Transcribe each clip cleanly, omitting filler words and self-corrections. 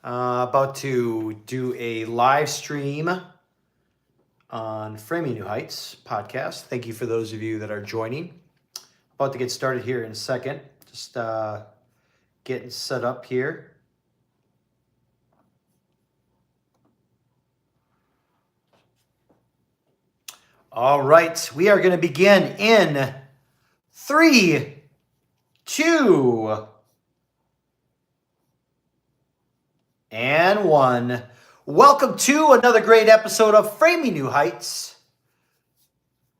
About to do a live stream on Framing New Heights podcast. Thank you for those of you that are joining. About to get started here in a second. Just getting set up here. All right, we are going to begin in 3, 2, and 1. Welcome to another great episode of Framing New Heights.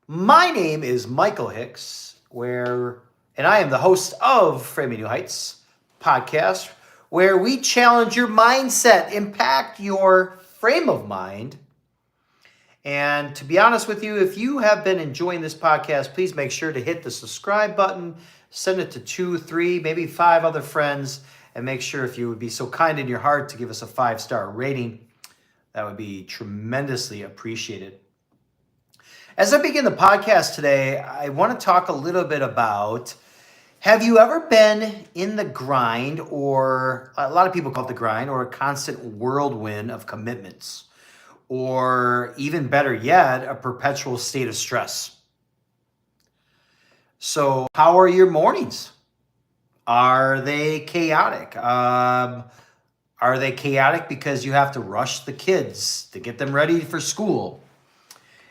My name is Michael Hicks, and I am the host of Framing New Heights podcast, where we challenge your mindset, impact your frame of mind. And to be honest with you, if you have been enjoying this podcast, please make sure to hit the subscribe button, send it to 2, 3, maybe 5 other friends, and make sure, if you would be so kind in your heart, to give us a 5-star rating. That would be tremendously appreciated. As I begin the podcast today, I want to talk a little bit about, have you ever been in the grind, or a lot of people call it the grind, or a constant whirlwind of commitments, or even better yet, a perpetual state of stress? So how are your mornings? Are they chaotic? Are they chaotic because you have to rush the kids to get them ready for school?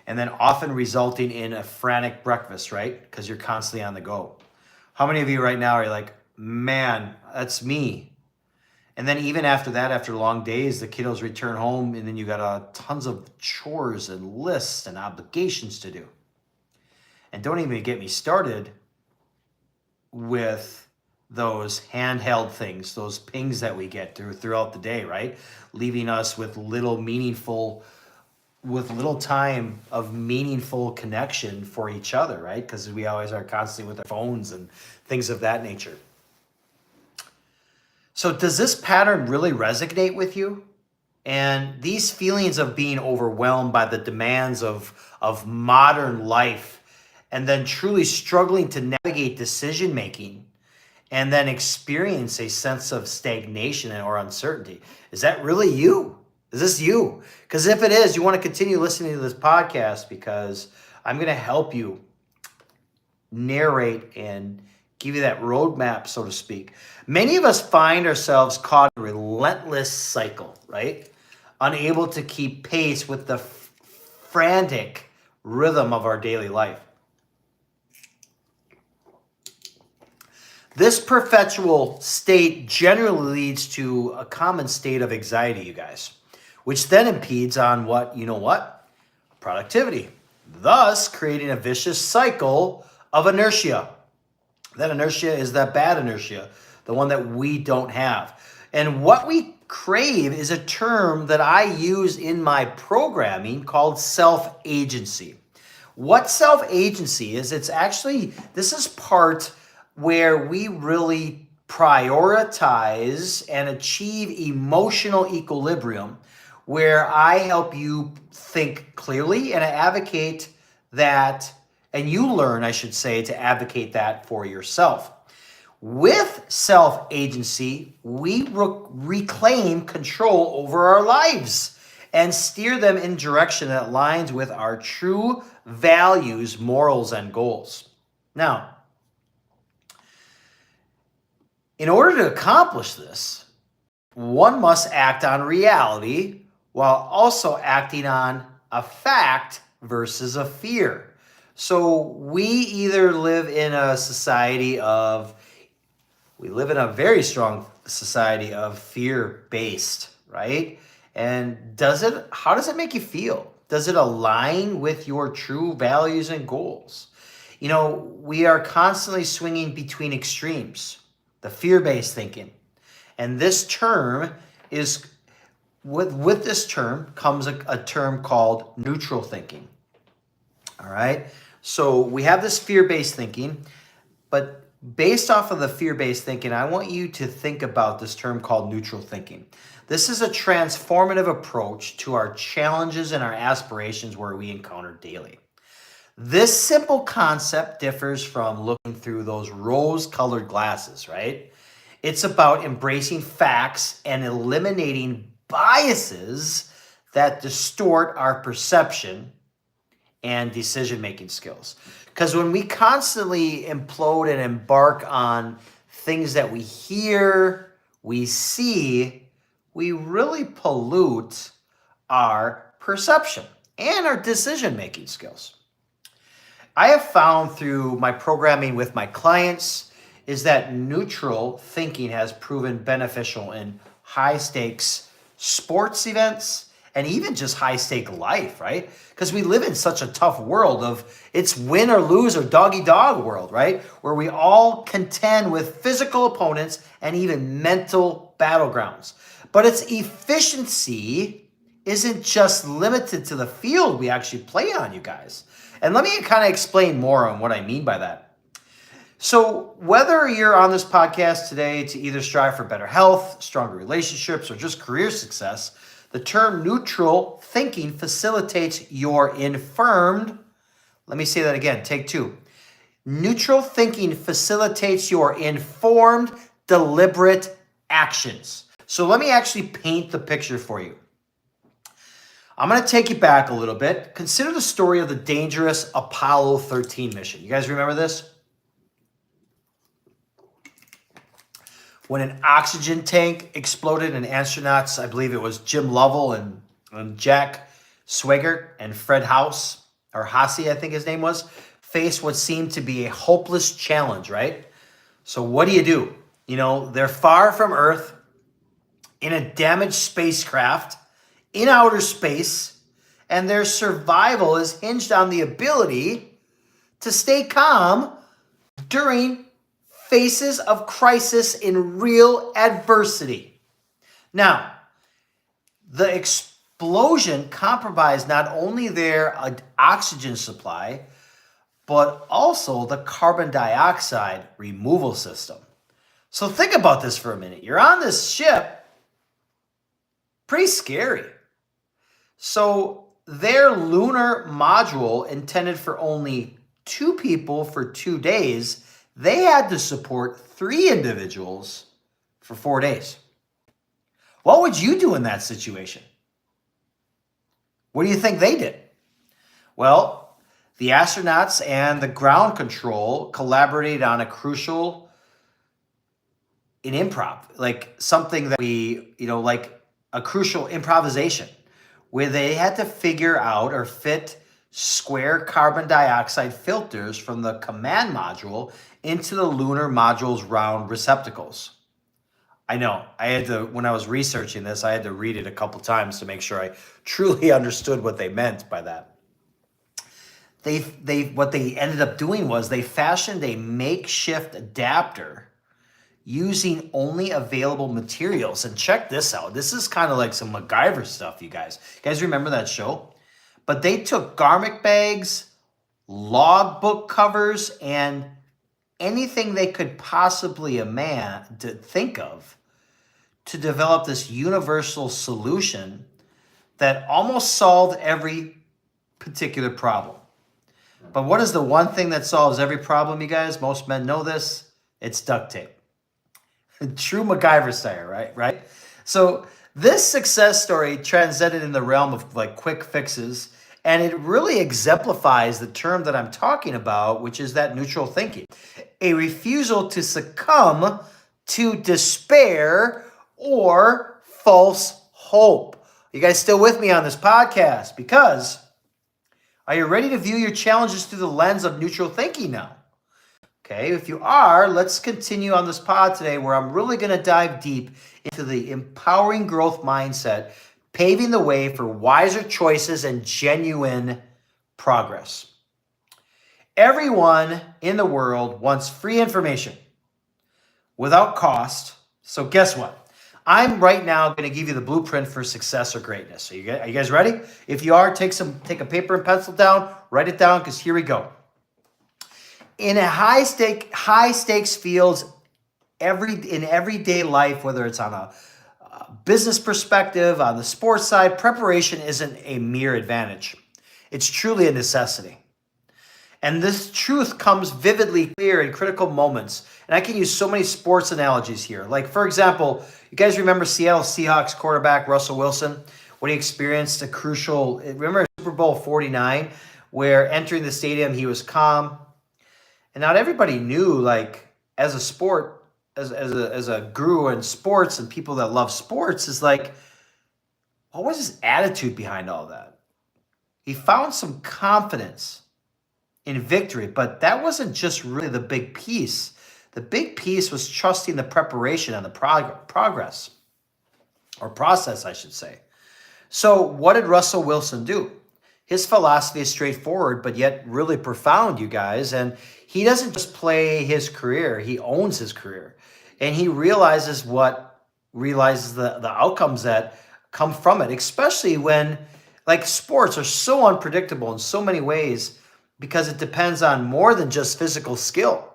And then often resulting in a frantic breakfast, right? Because you're constantly on the go. How many of you right now are like, man, that's me? And then even after that, after long days, the kiddos return home, and then you got tons of chores and lists and obligations to do. And don't even get me started with those handheld things, those pings that we get throughout the day, right? Leaving us with little time of meaningful connection for each other, right? Because we always are constantly with our phones and things of that nature. So does this pattern really resonate with you? And these feelings of being overwhelmed by the demands of modern life, and then truly struggling to navigate decision making, and then experience a sense of stagnation or uncertainty. Is that really you? Is this you? Because if it is, you want to continue listening to this podcast, because I'm going to help you narrate and give you that roadmap, so to speak. Many of us find ourselves caught in a relentless cycle, right? Unable to keep pace with the frantic rhythm of our daily life. This perpetual state generally leads to a common state of anxiety, you guys, which then impedes on productivity, thus creating a vicious cycle of inertia. That inertia is that bad inertia, the one that we don't have. And what we crave is a term that I use in my programming called self-agency. What self-agency is, this is part where we really prioritize and achieve emotional equilibrium, where I help you think clearly and advocate that, and you learn, I should say, to advocate that for yourself. With self-agency, we reclaim control over our lives and steer them in direction that aligns with our true values, morals, and goals. Now, in order to accomplish this, one must act on reality while also acting on a fact versus a fear. So we either live in a very strong society of fear-based, right? And how does it make you feel? Does it align with your true values and goals? We are constantly swinging between extremes. The fear-based thinking. And this term is, with this term comes a term called neutral thinking. All right? So we have this fear-based thinking, but based off of the fear-based thinking, I want you to think about this term called neutral thinking. This is a transformative approach to our challenges and our aspirations where we encounter daily. This simple concept differs from looking through those rose-colored glasses, right? It's about embracing facts and eliminating biases that distort our perception and decision-making skills. Because when we constantly implode and embark on things that we hear, we see, we really pollute our perception and our decision-making skills. I have found through my programming with my clients is that neutral thinking has proven beneficial in high-stakes sports events and even just high-stake life, right? Because we live in such a tough world of it's win or lose or dog-eat-dog world, right? Where we all contend with physical opponents and even mental battlegrounds. But its efficiency isn't just limited to the field we actually play on, you guys. And let me kind of explain more on what I mean by that. So whether you're on this podcast today to either strive for better health, stronger relationships, or just career success, the term neutral thinking facilitates your informed, let me say that again, take two. Neutral thinking facilitates your informed, deliberate actions. So let me actually paint the picture for you. I'm going to take you back a little bit. Consider the story of the dangerous Apollo 13 mission. You guys remember this? When an oxygen tank exploded and astronauts, I believe it was Jim Lovell and Jack Swigert and Fred House, or Hasse, I think his name was, faced what seemed to be a hopeless challenge, right? So what do? You know, they're far from Earth, in a damaged spacecraft, in outer space, and their survival is hinged on the ability to stay calm during phases of crisis in real adversity. Now, the explosion compromised not only their oxygen supply, but also the carbon dioxide removal system. So think about this for a minute. You're on this ship, pretty scary. So their lunar module intended for only 2 people for 2 days, they had to support 3 individuals for 4 days. What would you do in that situation? What do you think they did? Well, the astronauts and the ground control collaborated on a crucial improv, like something that like a crucial improvisation, where they had to figure out or fit square carbon dioxide filters from the command module into the lunar module's round receptacles. I know, when I was researching this, I had to read it a couple times to make sure I truly understood what they meant by that. What they ended up doing was they fashioned a makeshift adapter using only available materials. And check this out. This is kind of like some MacGyver stuff, you guys. You guys remember that show? But they took garment bags, logbook covers, and anything they could possibly think of to develop this universal solution that almost solved every particular problem. But what is the one thing that solves every problem, you guys? Most men know this. It's duct tape. True MacGyver style, right? So this success story transcended in the realm of like quick fixes, and it really exemplifies the term that I'm talking about, which is that neutral thinking. A refusal to succumb to despair or false hope. You guys still with me on this podcast? Because are you ready to view your challenges through the lens of neutral thinking now? Okay, if you are, let's continue on this pod today where I'm really going to dive deep into the empowering growth mindset, paving the way for wiser choices and genuine progress. Everyone in the world wants free information without cost. So guess what? I'm right now going to give you the blueprint for success or greatness. So are you guys ready? If you are, take a paper and pencil down, write it down, because here we go. In a high stakes fields, in everyday life, whether it's on a business perspective, on the sports side, preparation isn't a mere advantage. It's truly a necessity. And this truth comes vividly clear in critical moments. And I can use so many sports analogies here. Like, for example, you guys remember Seattle Seahawks quarterback Russell Wilson when he experienced a crucial, remember Super Bowl 49, where entering the stadium, he was calm. And not everybody knew, like, as a sport, as a guru in sports and people that love sports, is like, what was his attitude behind all that? He found some confidence in victory, but that wasn't just really the big piece. The big piece was trusting the preparation and the progress, or process, I should say. So what did Russell Wilson do? His philosophy is straightforward, but yet really profound, you guys. And he doesn't just play his career, he owns his career. And he realizes the outcomes that come from it, especially when, like, sports are so unpredictable in so many ways because it depends on more than just physical skill.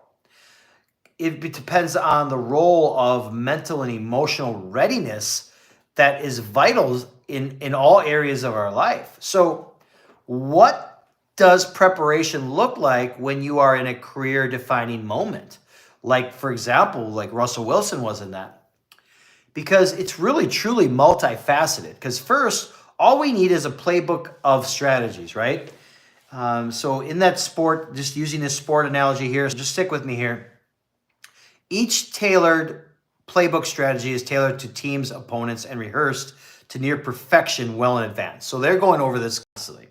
It depends on the role of mental and emotional readiness that is vital in all areas of our life. So what does preparation look like when you are in a career-defining moment? Like, for example, like Russell Wilson was in that. Because it's really, truly multifaceted. Because first, all we need is a playbook of strategies, right? So in that sport, just using this sport analogy here, so just stick with me here. Each tailored playbook strategy is tailored to teams, opponents, and rehearsed to near perfection well in advance. So they're going over this constantly.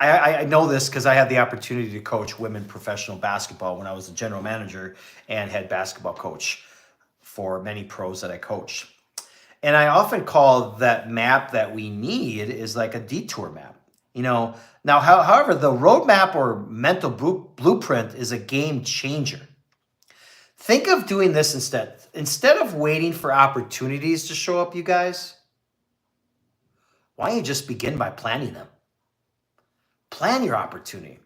I know this because I had the opportunity to coach women professional basketball when I was a general manager and head basketball coach for many pros that I coach. And I often call that map that we need is like a detour map. Now, however, the roadmap or mental blueprint is a game changer. Think of doing this instead. Instead of waiting for opportunities to show up, you guys, why don't you just begin by planning them? Plan your opportunity.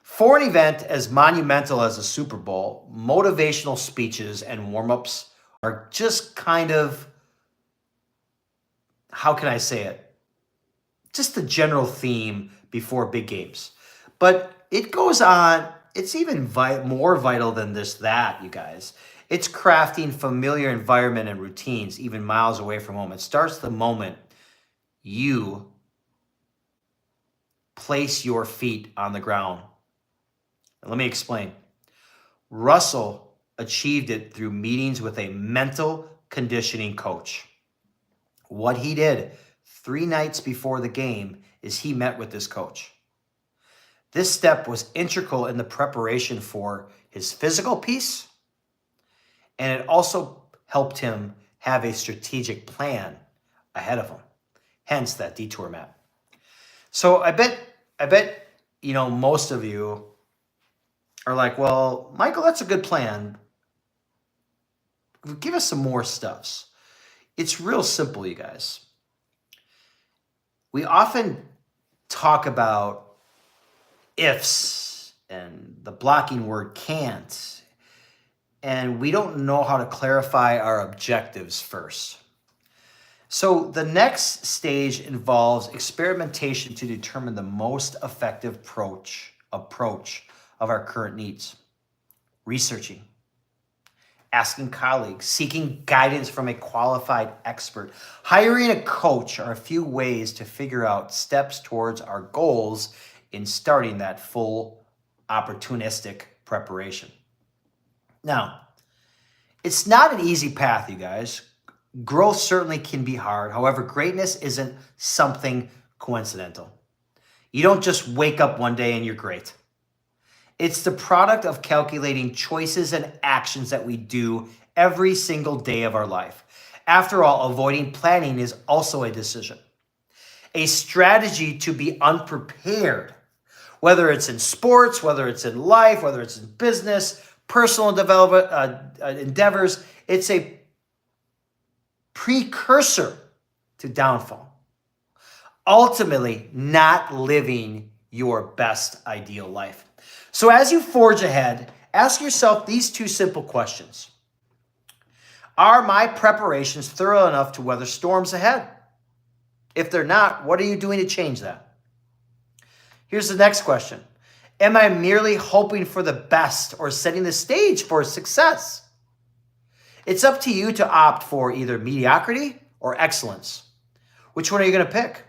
For an event as monumental as a Super Bowl, motivational speeches and warm-ups are just kind of, how can I say it? Just the general theme before big games. But it goes on, it's even more vital than that, you guys. It's crafting familiar environment and routines, even miles away from home. It starts the moment you place your feet on the ground. Let me explain. Russell achieved it through meetings with a mental conditioning coach. What he did 3 nights before the game is he met with this coach. This step was integral in the preparation for his physical piece, and it also helped him have a strategic plan ahead of him, hence that detour map. So I bet, most of you are like, well, Michael, that's a good plan. Give us some more stuffs. It's real simple, you guys. We often talk about ifs and the blocking word can't, and we don't know how to clarify our objectives first. So the next stage involves experimentation to determine the most effective approach of our current needs. Researching, asking colleagues, seeking guidance from a qualified expert, hiring a coach are a few ways to figure out steps towards our goals in starting that full opportunistic preparation. Now, it's not an easy path, you guys. Growth certainly can be hard. However, greatness isn't something coincidental. You don't just wake up one day and you're great. It's the product of calculating choices and actions that we do every single day of our life. After all, avoiding planning is also a decision. A strategy to be unprepared, whether it's in sports, whether it's in life, whether it's in business, personal development endeavors, it's a precursor to downfall. Ultimately, not living your best ideal life. So as you forge ahead, ask yourself these 2 simple questions. Are my preparations thorough enough to weather storms ahead? If they're not, what are you doing to change that? Here's the next question. Am I merely hoping for the best or setting the stage for success? It's up to you to opt for either mediocrity or excellence. Which one are you going to pick?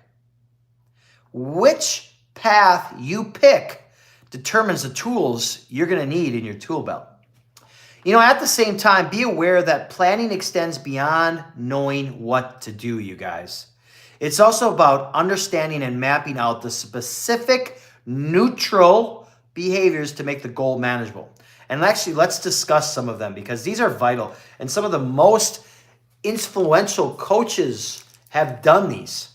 Which path you pick determines the tools you're going to need in your tool belt. At the same time, be aware that planning extends beyond knowing what to do, you guys. It's also about understanding and mapping out the specific neutral behaviors to make the goal manageable. And actually, let's discuss some of them because these are vital. And some of the most influential coaches have done these.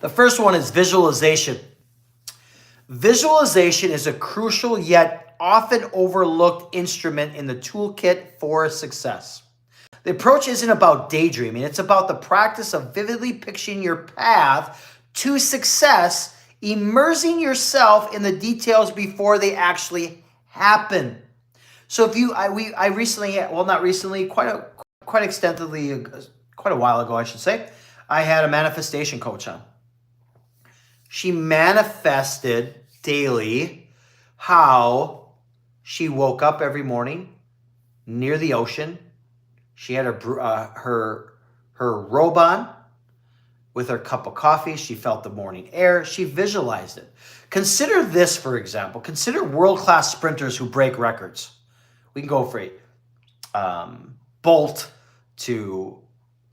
The first one is visualization. Visualization is a crucial yet often overlooked instrument in the toolkit for success. The approach isn't about daydreaming. It's about the practice of vividly picturing your path to success, immersing yourself in the details before they actually happen. So I recently, well, not recently, quite extensively, quite a while ago, I should say, I had a manifestation coach on. She manifested daily how she woke up every morning near the ocean. She had her robe on with her cup of coffee. She felt the morning air. She visualized it. Consider this, for example. Consider world-class sprinters who break records. We can go for Bolt to...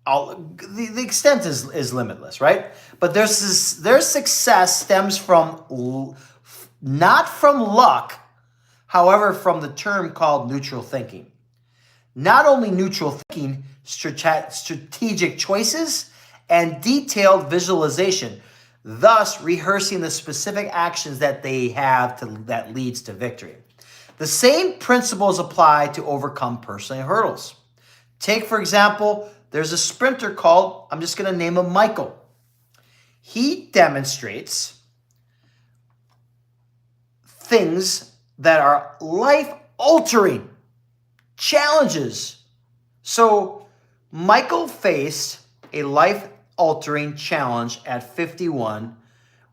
the extent is limitless, right? But their success stems from not from luck, however, from the term called neutral thinking. Not only neutral thinking, strategic choices, and detailed visualization, thus rehearsing the specific actions that they have that leads to victory. The same principles apply to overcome personal hurdles. Take, for example, there's a sprinter called, I'm just going to name him Michael. He demonstrates things that are life-altering challenges. So Michael faced a life-altering challenge at 51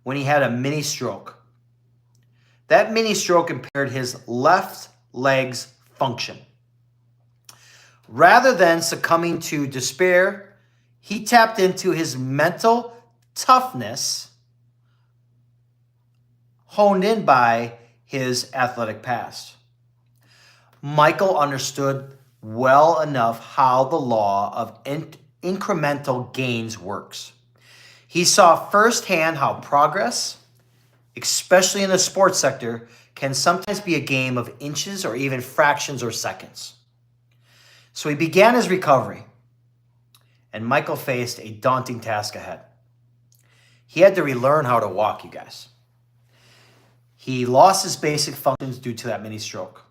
when he had a mini stroke. That mini stroke impaired his left leg's function. Rather than succumbing to despair, he tapped into his mental toughness, honed in by his athletic past. Michael understood well enough how the law of incremental gains works. He saw firsthand how progress, especially in the sports sector, can sometimes be a game of inches or even fractions or seconds. So he began his recovery, and Michael faced a daunting task ahead. He had to relearn how to walk, you guys. He lost his basic functions due to that mini stroke.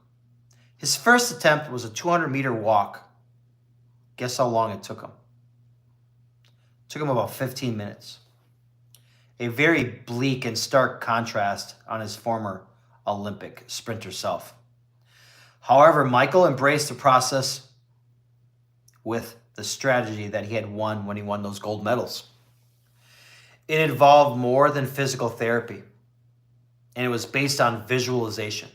His first attempt was a 200-meter walk. Guess how long it took him? It took him about 15 minutes. A very bleak and stark contrast on his former Olympic sprinter self. However, Michael embraced the process with the strategy that he had won when he won those gold medals. It involved more than physical therapy, and it was based on visualization.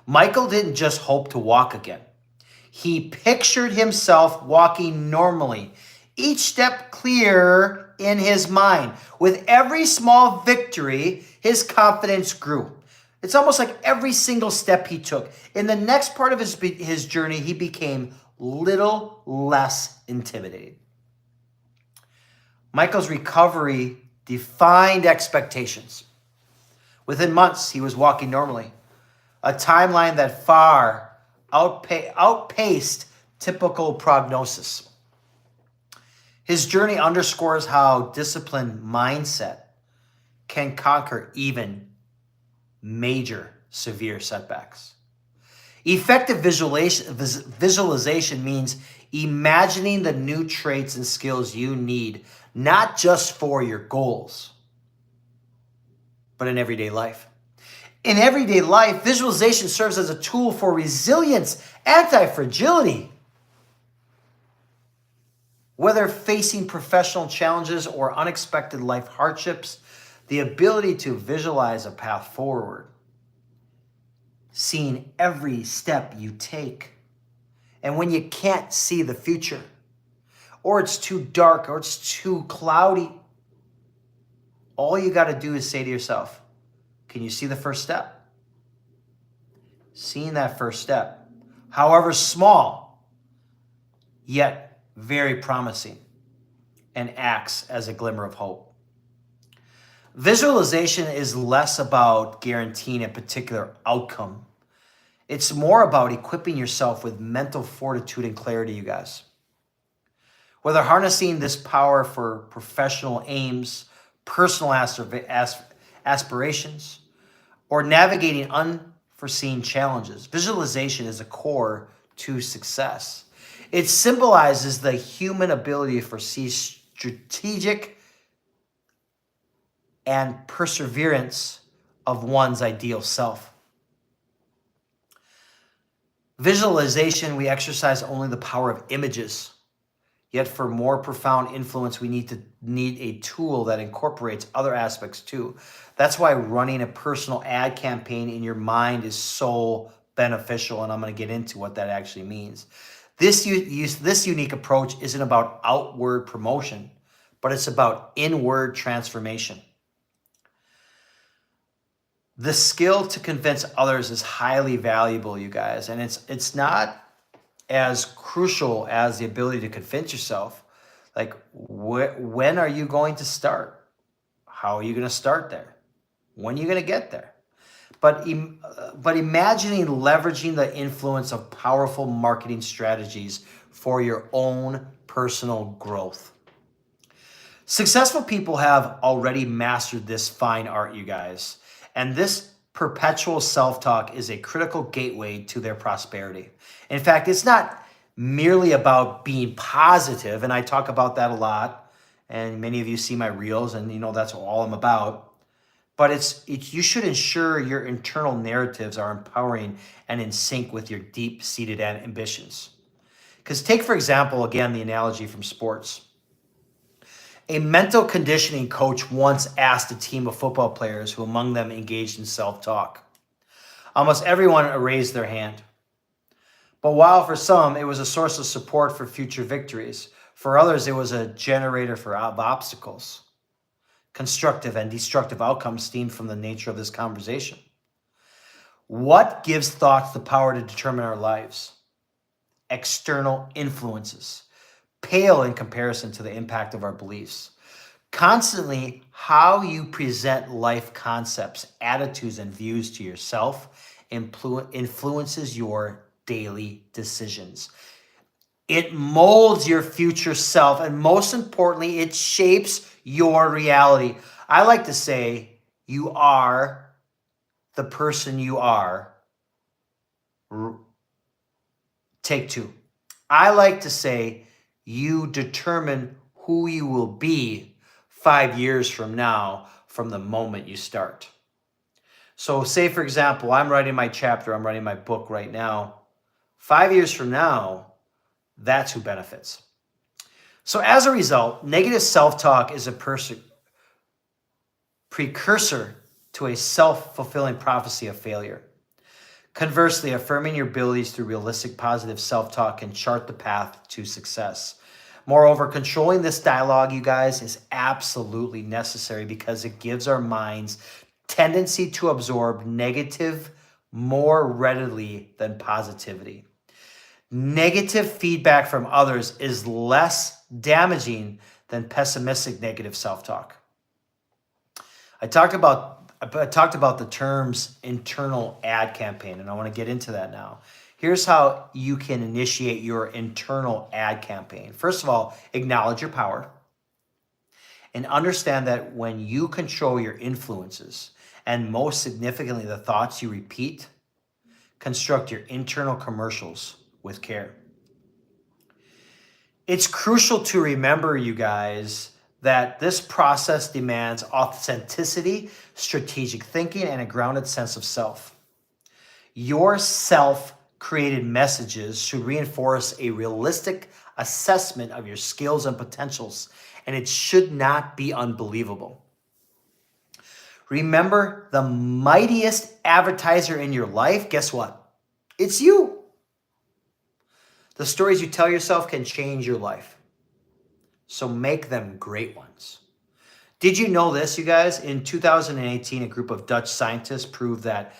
Michael didn't just hope to walk again. He pictured himself walking normally, each step clear in his mind. With every small victory, his confidence grew. It's almost like every single step he took. In the next part of his journey, he became little less intimidated. Michael's recovery defined expectations. Within months, he was walking normally, a timeline that far outpaced typical prognosis. His journey underscores how disciplined mindset can conquer even major severe setbacks. Effective visualization means imagining the new traits and skills you need, not just for your goals, but in everyday life. In everyday life, visualization serves as a tool for resilience, anti-fragility. Whether facing professional challenges or unexpected life hardships, the ability to visualize a path forward, seeing every step you take. And when you can't see the future, or it's too dark, or it's too cloudy, all you got to do is say to yourself, can you see the first step? Seeing that first step, however small, yet very promising, and acts as a glimmer of hope. Visualization is less about guaranteeing a particular outcome. It's more about equipping yourself with mental fortitude and clarity, you guys. Whether harnessing this power for professional aims, personal aspirations, or navigating unforeseen challenges, visualization is a core to success. It symbolizes the human ability to foresee strategic and perseverance of one's ideal self. Visualization, we exercise only the power of images. Yet for more profound influence, we need a tool that incorporates other aspects too. That's why running a personal ad campaign in your mind is so beneficial, and I'm going to get into what that actually means. This unique approach isn't about outward promotion, but it's about inward transformation. The skill to convince others is highly valuable, you guys, and it's not as crucial as the ability to convince yourself. Like, when are you going to start? How are you going to start there? When are you going to get there? But imagining leveraging the influence of powerful marketing strategies for your own personal growth. Successful people have already mastered this fine art, you guys. And this perpetual self-talk is a critical gateway to their prosperity. In fact, it's not merely about being positive, and I talk about that a lot, and many of you see my reels, and you know that's all I'm about. But you should ensure your internal narratives are empowering and in sync with your deep-seated ambitions. Because take, for example, again, the analogy from sports. A mental conditioning coach once asked a team of football players who among them engaged in self-talk. Almost everyone raised their hand. But while for some it was a source of support for future victories, for others it was a generator of obstacles. Constructive and destructive outcomes stemmed from the nature of this conversation. What gives thoughts the power to determine our lives? External influences pale in comparison to the impact of our beliefs. Constantly, how you present life concepts, attitudes, and views to yourself influences your daily decisions. It molds your future self, and most importantly, it shapes your reality. I like to say you are the person you are. Take two. I like to say you determine who you will be 5 years from now from the moment you start. So say, for example, I'm writing my chapter, I'm writing my book right now. 5 years from now, that's who benefits. So as a result, negative self-talk is a precursor to a self-fulfilling prophecy of failure. Conversely, affirming your abilities through realistic positive self-talk can chart the path to success. Moreover, controlling this dialogue, you guys, is absolutely necessary because it gives our minds tendency to absorb negative more readily than positivity. Negative feedback from others is less damaging than pessimistic negative self-talk. I talked about the terms internal ad campaign, and I want to get into that now. Here's how you can initiate your internal ad campaign. First of all, acknowledge your power and understand that when you control your influences, and most significantly, the thoughts you repeat, construct your internal commercials with care. It's crucial to remember, you guys, that this process demands authenticity, strategic thinking, and a grounded sense of self. Your self created messages should reinforce a realistic assessment of your skills and potentials, and it should not be unbelievable. Remember, the mightiest advertiser in your life, guess what? It's you. The stories you tell yourself can change your life. So make them great ones. Did you know this, you guys? In 2018, a group of Dutch scientists proved that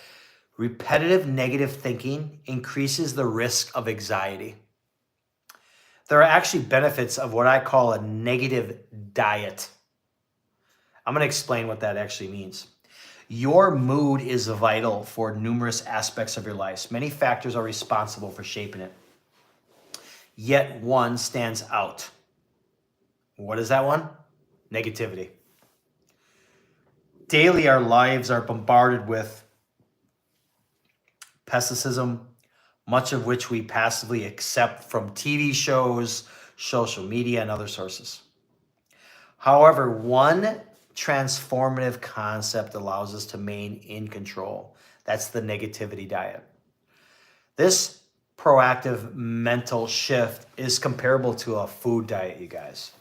repetitive negative thinking increases the risk of anxiety. There are actually benefits of what I call a negative diet. I'm going to explain what that actually means. Your mood is vital for numerous aspects of your life. Many factors are responsible for shaping it. Yet one stands out. What is that one? Negativity. Daily, our lives are bombarded with pessimism, much of which we passively accept from TV shows, social media, and other sources. However, one transformative concept allows us to remain in control. That's the negativity diet. This proactive mental shift is comparable to a food diet, you guys.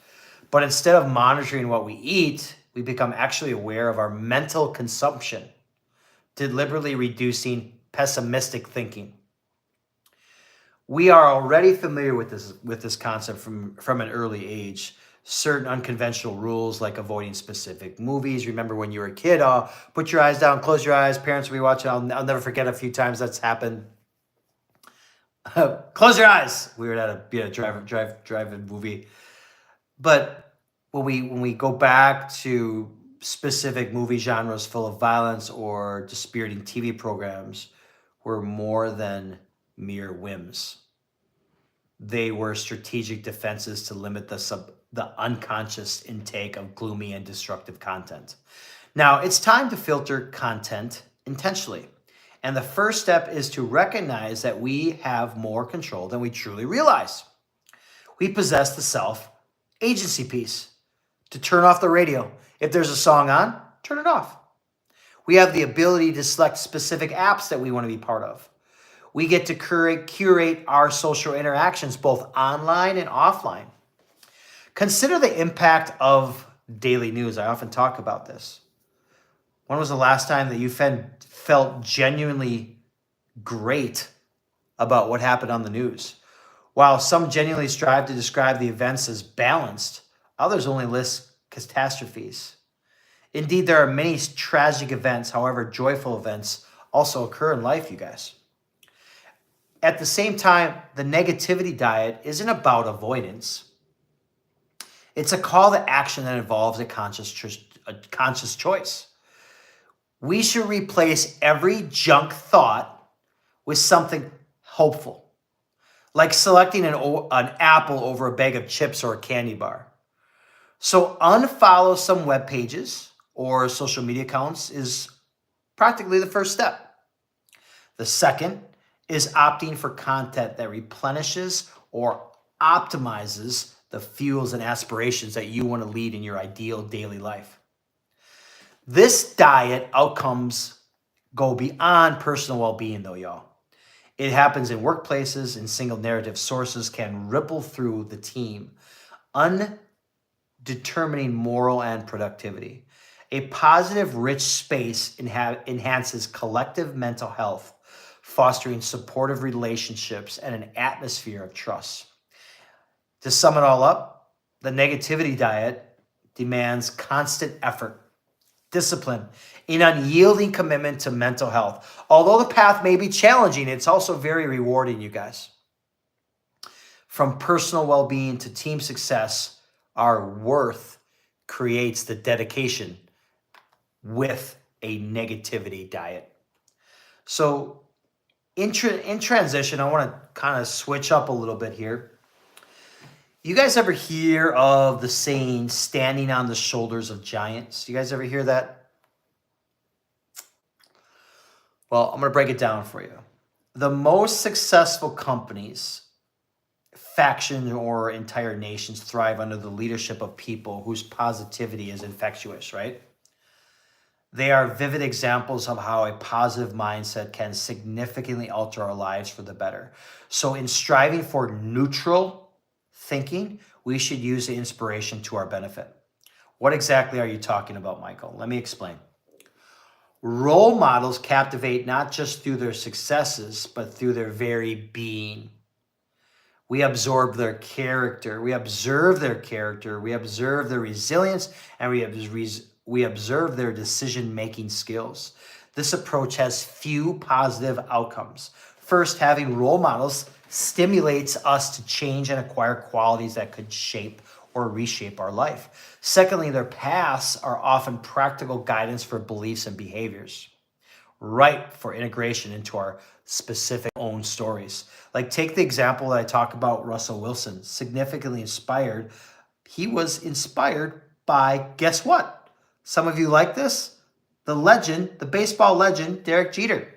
But instead of monitoring what we eat, we become actually aware of our mental consumption, deliberately reducing pessimistic thinking. We are already familiar with this concept from an early age. Certain unconventional rules like avoiding specific movies. Remember when you were a kid, put your eyes down, close your eyes. Parents will be watching. I'll never forget a few times that's happened. Close your eyes. We were at a drive-in movie. But when we go back to specific movie genres full of violence or dispiriting TV programs, were more than mere whims. They were strategic defenses to limit the unconscious intake of gloomy and destructive content. Now, it's time to filter content intentionally. And the first step is to recognize that we have more control than we truly realize. We possess the self-agency piece to turn off the radio. If there's a song on, turn it off. We have the ability to select specific apps that we want to be part of. We get to curate our social interactions, both online and offline. Consider the impact of daily news. I often talk about this. When was the last time that you felt genuinely great about what happened on the news? While some genuinely strive to describe the events as balanced, others only list catastrophes. Indeed, there are many tragic events, however, joyful events also occur in life, you guys. At the same time, the negativity diet isn't about avoidance. It's a call to action that involves a conscious choice. We should replace every junk thought with something hopeful, like selecting an apple over a bag of chips or a candy bar. So unfollow some web pages or social media accounts is practically the first step. The second is opting for content that replenishes or optimizes the fuels and aspirations that you want to lead in your ideal daily life. This diet outcomes go beyond personal well-being, though, y'all. It happens in workplaces, and single narrative sources can ripple through the team, undetermining moral and productivity. A positive, rich space enhances collective mental health, fostering supportive relationships and an atmosphere of trust. To sum it all up, the negativity diet demands constant effort, discipline, an unyielding commitment to mental health. Although the path may be challenging, it's also very rewarding, you guys. From personal well-being to team success, our worth creates the dedication with a negativity diet. So in transition, I want to kind of switch up a little bit here. You guys ever hear of the saying, standing on the shoulders of giants? You guys ever hear that? Well, I'm going to break it down for you. The most successful companies, factions, or entire nations thrive under the leadership of people whose positivity is infectious, right? They are vivid examples of how a positive mindset can significantly alter our lives for the better. So in striving for neutral thinking, we should use the inspiration to our benefit. What exactly are you talking about, Michael? Let me explain. Role models captivate not just through their successes, but through their very being. We absorb their character. We observe their character. We observe their resilience, and we observe their decision-making skills. This approach has few positive outcomes. First, having role models stimulates us to change and acquire qualities that could shape or reshape our life. Secondly, their paths are often practical guidance for beliefs and behaviors, ripe for integration into our specific own stories. Like take the example that I talk about, Russell Wilson, significantly inspired. He was inspired by, guess what? Some of you like this? The legend, the baseball legend, Derek Jeter.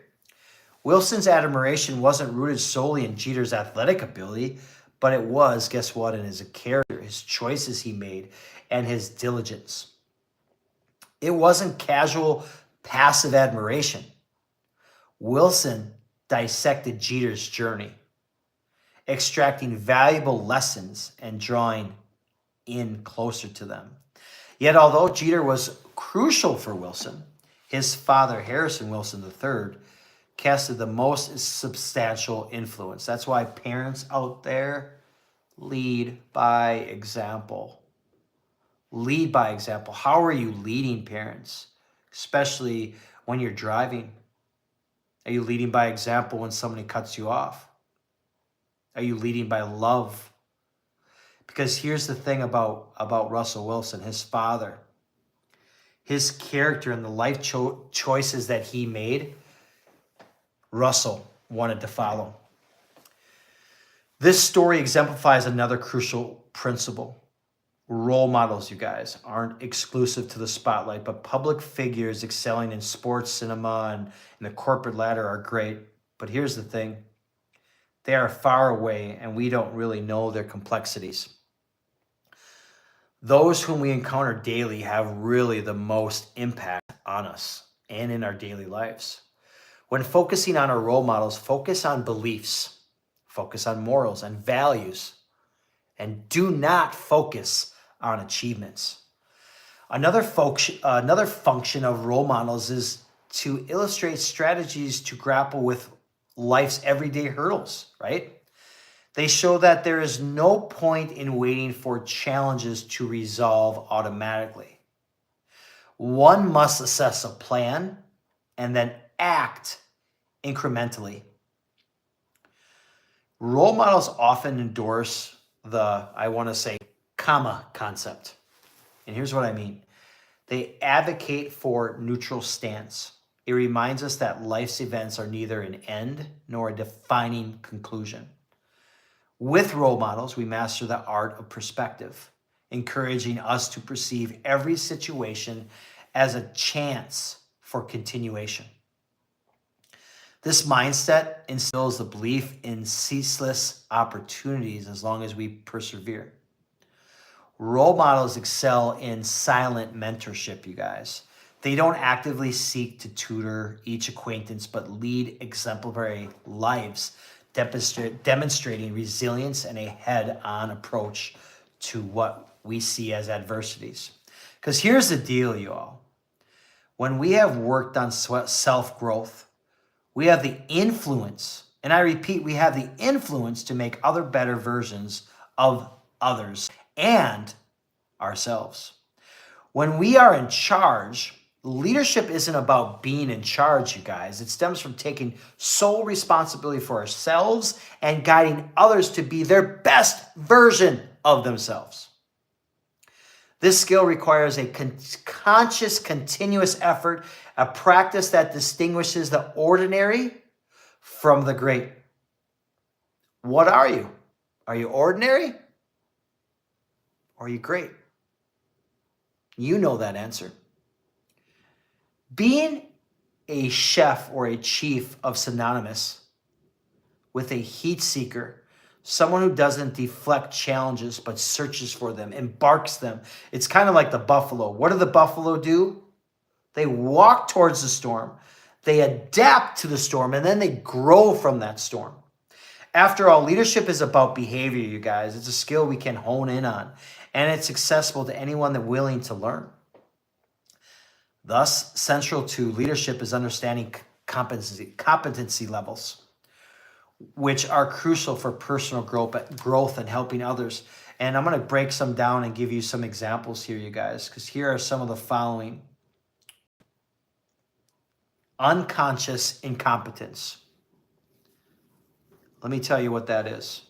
Wilson's admiration wasn't rooted solely in Jeter's athletic ability, but it was, guess what, in his character, his choices he made, and his diligence. It wasn't casual, passive admiration. Wilson dissected Jeter's journey, extracting valuable lessons and drawing in closer to them. Yet, although Jeter was crucial for Wilson, his father, Harrison Wilson III, casted the most substantial influence. That's why parents out there lead by example. Lead by example. How are you leading, parents? Especially when you're driving. Are you leading by example when somebody cuts you off? Are you leading by love? Because here's the thing about Russell Wilson, his father. His character and the life choices that he made, Russell wanted to follow. This story exemplifies another crucial principle. Role models, you guys, aren't exclusive to the spotlight, but public figures excelling in sports, cinema, and in the corporate ladder are great. But here's the thing. They are far away, and we don't really know their complexities. Those whom we encounter daily have really the most impact on us and in our daily lives. When focusing on our role models, focus on beliefs, focus on morals and values, and do not focus on achievements. Another function of role models is to illustrate strategies to grapple with life's everyday hurdles, right? They show that there is no point in waiting for challenges to resolve automatically. One must assess a plan and then act incrementally. Role models often endorse the, I want to say, comma concept. And here's what I mean. They advocate for neutral stance. It reminds us that life's events are neither an end nor a defining conclusion. With role models, we master the art of perspective, encouraging us to perceive every situation as a chance for continuation. This mindset instills the belief in ceaseless opportunities as long as we persevere. Role models excel in silent mentorship, you guys. They don't actively seek to tutor each acquaintance, but lead exemplary lives, demonstrating resilience and a head-on approach to what we see as adversities. Because here's the deal, you all. When we have worked on self-growth, we have the influence, and I repeat, we have the influence to make other better versions of others and ourselves. When we are in charge, leadership isn't about being in charge, you guys. It stems from taking sole responsibility for ourselves and guiding others to be their best version of themselves. This skill requires a conscious, continuous effort, a practice that distinguishes the ordinary from the great. What are you? Are you ordinary? Or are you great? You know that answer. Being a chef or a chief of synonymous with a heat seeker, someone who doesn't deflect challenges but searches for them, embarks them. It's kind of like the buffalo. What do the buffalo do? They walk towards the storm. They adapt to the storm, and then they grow from that storm. After all, leadership is about behavior, you guys. It's a skill we can hone in on, and it's accessible to anyone that's willing to learn. Thus, central to leadership is understanding competency levels, which are crucial for personal growth and helping others. And I'm going to break some down and give you some examples here, you guys, because here are some of the following. Unconscious incompetence. Let me tell you what that is.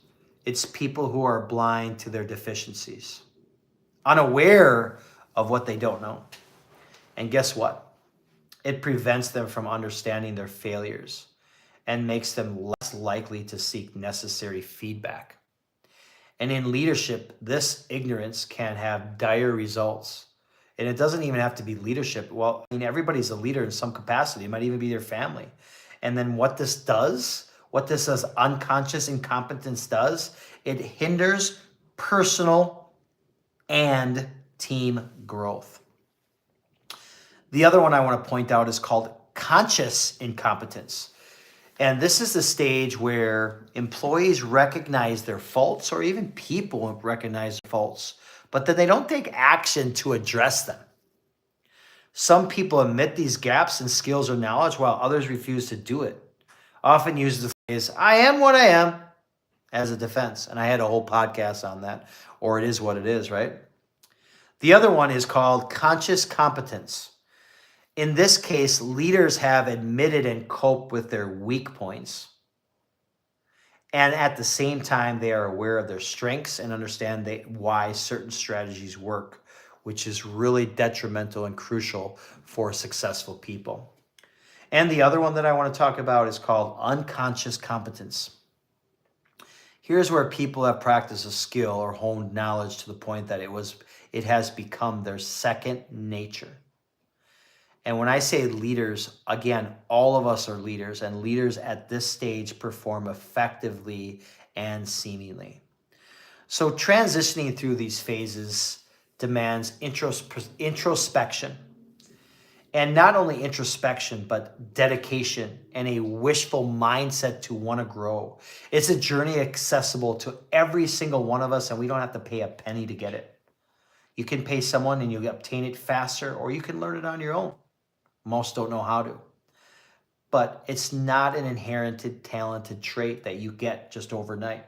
It's people who are blind to their deficiencies, unaware of what they don't know. And guess what? It prevents them from understanding their failures and makes them less likely to seek necessary feedback. And in leadership, this ignorance can have dire results. And it doesn't even have to be leadership. Well, I mean, everybody's a leader in some capacity. It might even be their family. And then what this unconscious incompetence does, it hinders personal and team growth. The other one I want to point out is called conscious incompetence. And this is the stage where employees recognize their faults, or even people recognize their faults, but then they don't take action to address them. Some people admit these gaps in skills or knowledge while others refuse to do it. Often use the phrase, I am what I am, as a defense. And I had a whole podcast on that, or it is what it is, right? The other one is called conscious competence. In this case, leaders have admitted and coped with their weak points. And at the same time, they are aware of their strengths and understand why certain strategies work, which is really detrimental and crucial for successful people. And the other one that I want to talk about is called unconscious competence. Here's where people have practiced a skill or honed knowledge to the point that it has become their second nature. And when I say leaders, again, all of us are leaders, and leaders at this stage perform effectively and seemingly. So transitioning through these phases demands introspection. And not only introspection, but dedication and a wishful mindset to want to grow. It's a journey accessible to every single one of us, and we don't have to pay a penny to get it. You can pay someone and you obtain it faster, or you can learn it on your own. Most don't know how to. But it's not an inherited, talented trait that you get just overnight.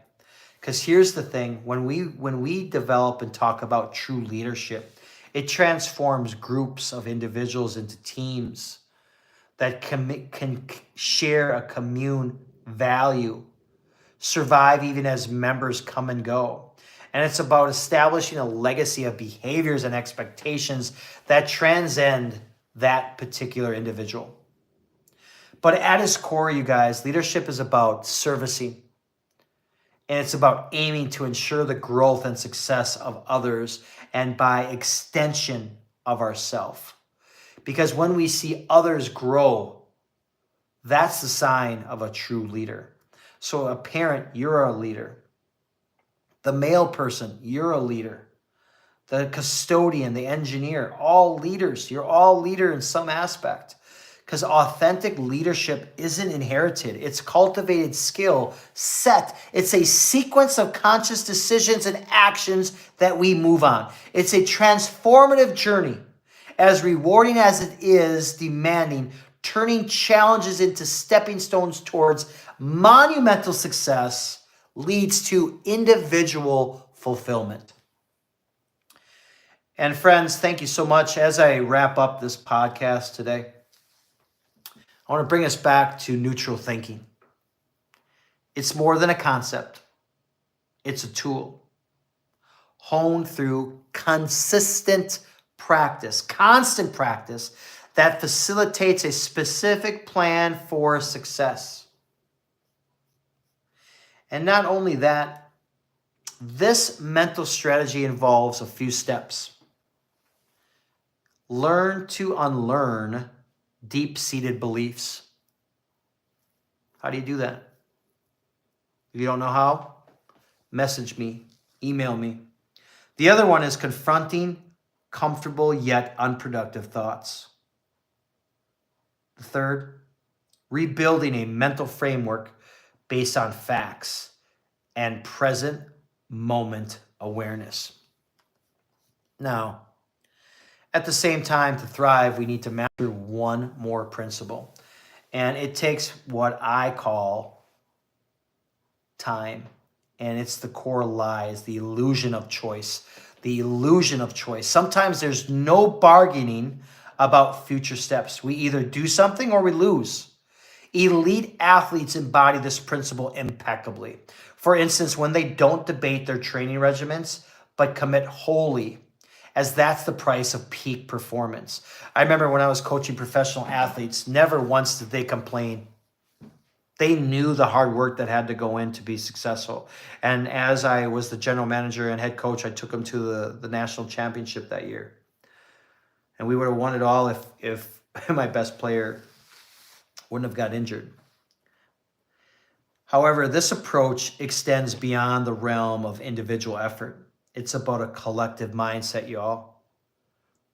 Because here's the thing, when we develop and talk about true leadership, it transforms groups of individuals into teams that can share a commune value, survive even as members come and go. And it's about establishing a legacy of behaviors and expectations that transcend that particular individual. But at its core, you guys, leadership is about servicing. And it's about aiming to ensure the growth and success of others, and by extension of ourselves. Because when we see others grow, that's the sign of a true leader. So a parent, you're a leader. The male person, you're a leader. The custodian, the engineer, all leaders. You're all leader in some aspect. Because authentic leadership isn't inherited. It's cultivated skill, set. It's a sequence of conscious decisions and actions that we move on. It's a transformative journey, as rewarding as it is demanding, turning challenges into stepping stones towards monumental success leads to individual fulfillment. And friends, thank you so much. As I wrap up this podcast today, I want to bring us back to neutral thinking. It's more than a concept. It's a tool honed through constant practice that facilitates a specific plan for success. And not only that, this mental strategy involves a few steps. Learn to unlearn deep-seated beliefs. How do you do that? If you don't know how, message me, email me. The other one is confronting comfortable yet unproductive thoughts. The third, rebuilding a mental framework based on facts and present moment awareness. Now, at the same time, to thrive, we need to master one more principle. And it takes what I call time. And it's the core lies, the illusion of choice. The illusion of choice. Sometimes there's no bargaining about future steps. We either do something or we lose. Elite athletes embody this principle impeccably. For instance, when they don't debate their training regimens, but commit wholly, as that's the price of peak performance. I remember when I was coaching professional athletes, never once did they complain. They knew the hard work that had to go in to be successful. And as I was the general manager and head coach, I took them to the national championship that year. And we would have won it all if my best player wouldn't have got injured. However, this approach extends beyond the realm of individual effort. It's about a collective mindset, y'all,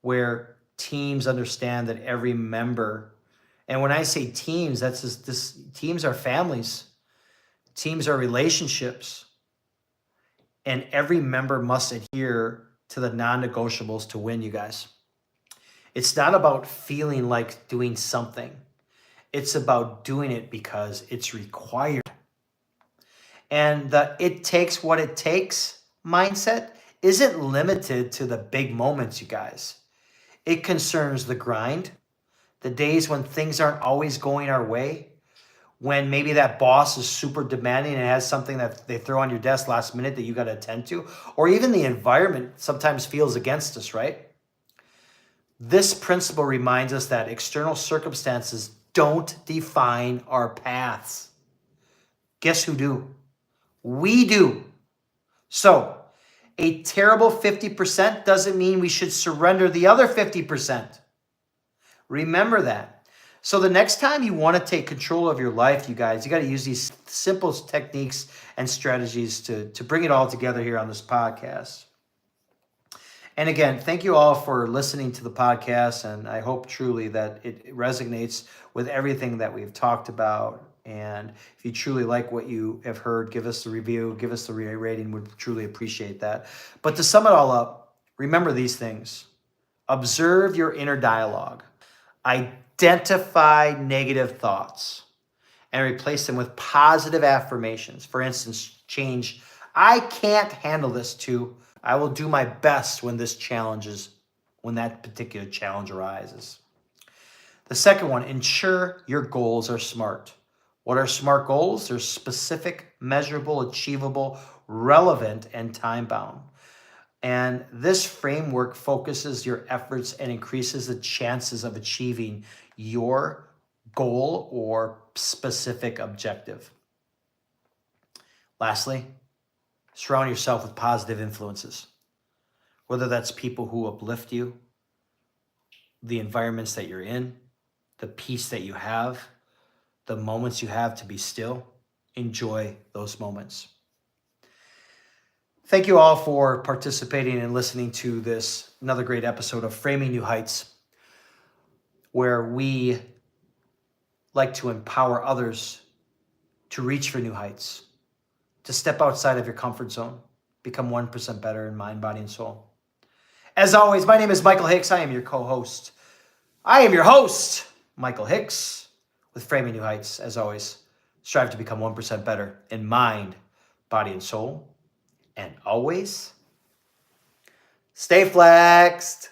where teams understand that every member, and when I say teams, that's just this, teams are families, teams are relationships, and every member must adhere to the non-negotiables to win, you guys. It's not about feeling like doing something. It's about doing it because it's required. And the it takes what it takes mindset isn't limited to the big moments, you guys. It concerns the grind, the days when things aren't always going our way, when maybe that boss is super demanding and has something that they throw on your desk last minute that you got to attend to, or even the environment sometimes feels against us, right? This principle reminds us that external circumstances don't define our paths. Guess who do? We do. So, a terrible 50% doesn't mean we should surrender the other 50%. Remember that. So the next time you want to take control of your life, you guys, you got to use these simple techniques and strategies to bring it all together here on this podcast. And again, thank you all for listening to the podcast, and I hope truly that it resonates with everything that we've talked about. And if you truly like what you have heard, give us the review, give us the rating. We'd truly appreciate that. But to sum it all up, remember these things. Observe your inner dialogue. Identify negative thoughts and replace them with positive affirmations. For instance, change, I can't handle this, to I will do my best when that particular challenge arises. The second one, ensure your goals are SMART. What are SMART goals? They're specific, measurable, achievable, relevant, and time-bound. And this framework focuses your efforts and increases the chances of achieving your goal or specific objective. Lastly, surround yourself with positive influences, whether that's people who uplift you, the environments that you're in, the peace that you have, the moments you have to be still. Enjoy those moments. Thank you all for participating and listening to this, another great episode of Framing New Heights, where we like to empower others to reach for new heights, to step outside of your comfort zone, become 1% better in mind, body, and soul. As always, my name is Michael Hicks. I am your co-host. I am your host, Michael Hicks, with Framing New Heights. As always, strive to become 1% better in mind, body, and soul. And always stay flexed.